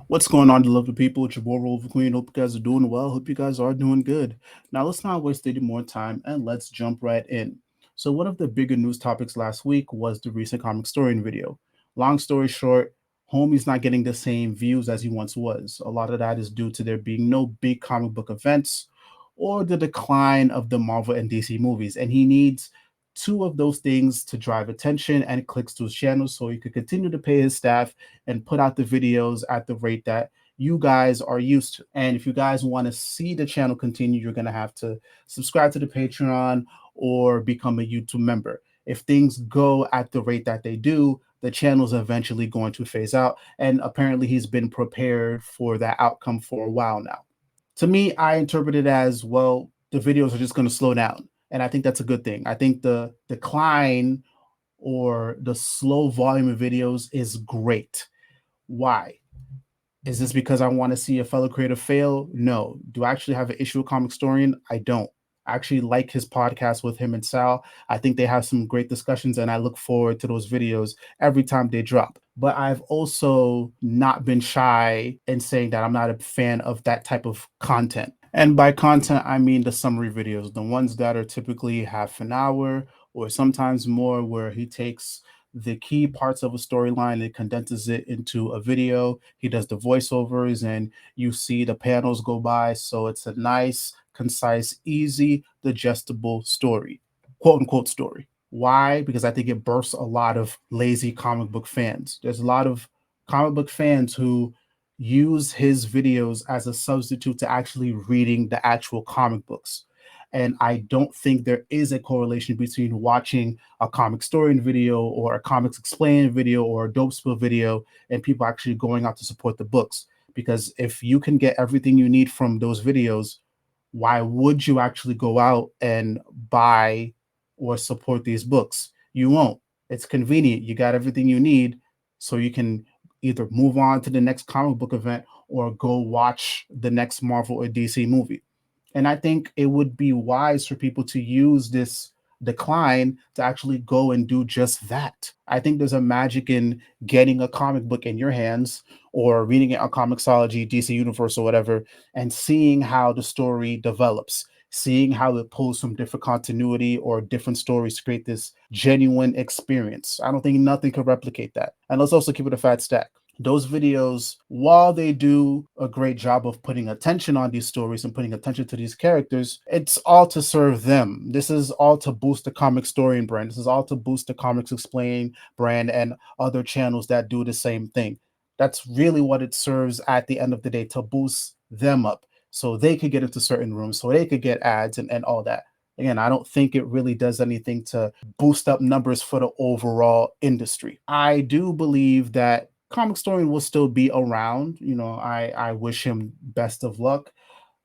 What's going on, lovely people? It's your boy Roliver Queen. Hope you guys are doing well. Hope you guys are doing good. Now, let's not waste any more time and let's jump right in. So, one of the bigger news topics last week was the recent Comicstorian video. Long story short, Homie's not getting the same views as he once was. A lot of that is due to there being no big comic book events or the decline of the Marvel and DC movies. And he needs two of those things to drive attention and clicks to his channel so he could continue to pay his staff and put out the videos at the rate that you guys are used to. And if you guys want to see the channel continue, you're going to have to subscribe to the Patreon or become a YouTube member. If things go at the rate that they do, the channel's eventually going to phase out. And apparently, he's been prepared for that outcome for a while now. To me, I interpret it as well, the videos are just going to slow down. And I think that's a good thing. I think the decline or the slow volume of videos is great. Why? Is this because I want to see a fellow creator fail? No. Do I actually have an issue with Comicstorian? I don't. I actually like his podcast with him and Sal. I think they have some great discussions, and I look forward to those videos every time they drop. But I've also not been shy in saying that I'm not a fan of that type of content. And by content, I mean the summary videos, the ones that are typically half an hour or sometimes more, where he takes the key parts of a storyline and condenses it into a video. He does the voiceovers and you see the panels go by. So it's a nice, concise, easy, digestible story, quote unquote story. Why? Because I think it bursts a lot of lazy comic book fans. There's a lot of comic book fans who use his videos as a substitute to actually reading the actual comic books. And I don't think there is a correlation between watching a Comicstorian video or a Comics Explained video or a Dope Spill video and people actually going out to support the books. Because if you can get everything you need from those videos, why would you actually go out and buy or support these books? You won't. It's convenient. You got everything you need, so you can either move on to the next comic book event or go watch the next Marvel or DC movie. And I think it would be wise for people to use this decline to actually go and do just that. I think there's a magic in getting a comic book in your hands or reading it on Comixology, DC Universe, or whatever, and seeing how the story develops, seeing how it pulls from different continuity or different stories to create this genuine experience. I don't think nothing could replicate that. And let's also keep it a fat stack. Those videos, while they do a great job of putting attention on these stories and putting attention to these characters, it's all to serve them. This is all to boost the Comicstorian brand. This is all to boost the Comics Explain brand and other channels that do the same thing. That's really what it serves at the end of the day, to boost them up so they could get into certain rooms, so they could get ads and all that. Again, I don't think it really does anything to boost up numbers for the overall industry. I do believe that Comicstorian will still be around. I wish him best of luck.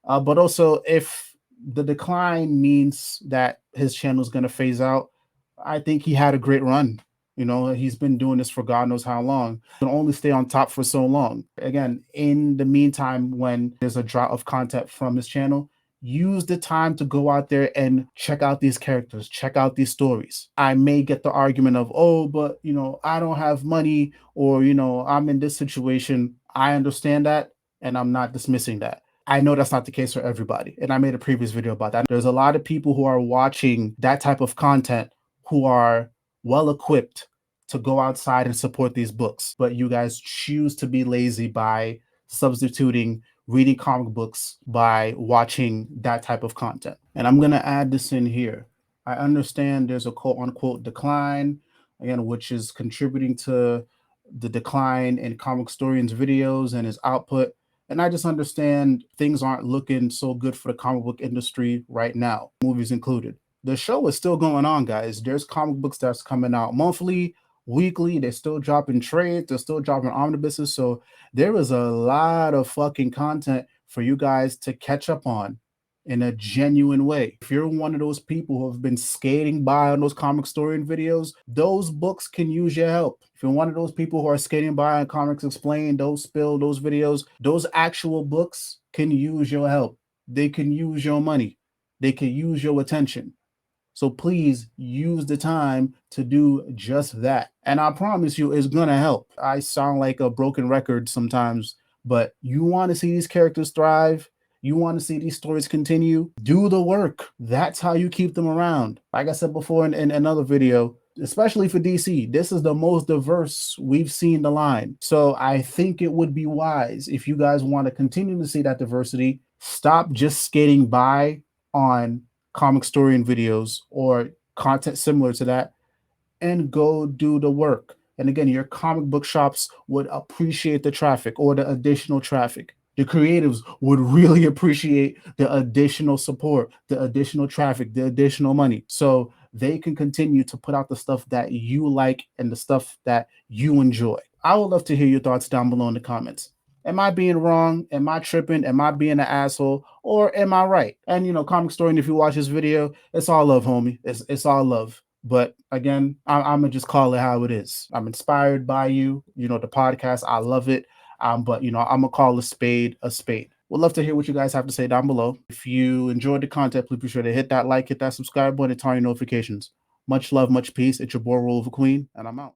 But also, if the decline means that his channel is going to phase out, I think he had a great run. He's been doing this for God knows how long. Can only stay on top for so long. Again, in the meantime, when there's a drought of content from his channel, use the time to go out there and check out these characters, check out these stories. I may get the argument of, oh, but I don't have money, or I'm in this situation. I understand that, and I'm not dismissing that. I know that's not the case for everybody. And I made a previous video about that. There's a lot of people who are watching that type of content who are well equipped to go outside and support these books. But you guys choose to be lazy by substituting reading comic books by watching that type of content. And I'm going to add this in here. I understand there's a quote unquote decline, again, which is contributing to the decline in Comicstorian's videos and his output. And I just understand things aren't looking so good for the comic book industry right now, movies included. The show is still going on, guys. There's comic books that's coming out monthly, weekly. They're still dropping trades. They're still dropping omnibuses. So there is a lot of fucking content for you guys to catch up on in a genuine way. If you're one of those people who have been skating by on those Comicstorian videos, those books can use your help. If you're one of those people who are skating by on Comics Explained, those Spill, those videos, those actual books can use your help. They can use your money. They can use your attention. So please use the time to do just that. And I promise you, it's going to help. I sound like a broken record sometimes, But you want to see these characters thrive, you want to see these stories continue, do the work. That's how you keep them around. Like I said before in another video, especially for DC, this is the most diverse we've seen the line. So I think it would be wise, if you guys want to continue to see that diversity, stop just skating by on Comicstorian videos or content similar to that and go do the work. And again, your comic book shops would appreciate the traffic or the additional traffic. The creatives would really appreciate the additional support, the additional traffic, the additional money. So they can continue to put out the stuff that you like and the stuff that you enjoy. I would love to hear your thoughts down below in the comments. Am I being wrong? Am I tripping? Am I being an asshole? Or am I right? And Comicstorian, if you watch this video, it's all love, homie. It's all love. But again, I'm gonna just call it how it is. I'm inspired by you. The podcast, I love it. But I'm gonna call a spade a spade. We'd love to hear what you guys have to say down below. If you enjoyed the content, please be sure to hit that like, hit that subscribe button, and turn on your notifications. Much love, much peace. It's your boy Roliver Queen, and I'm out.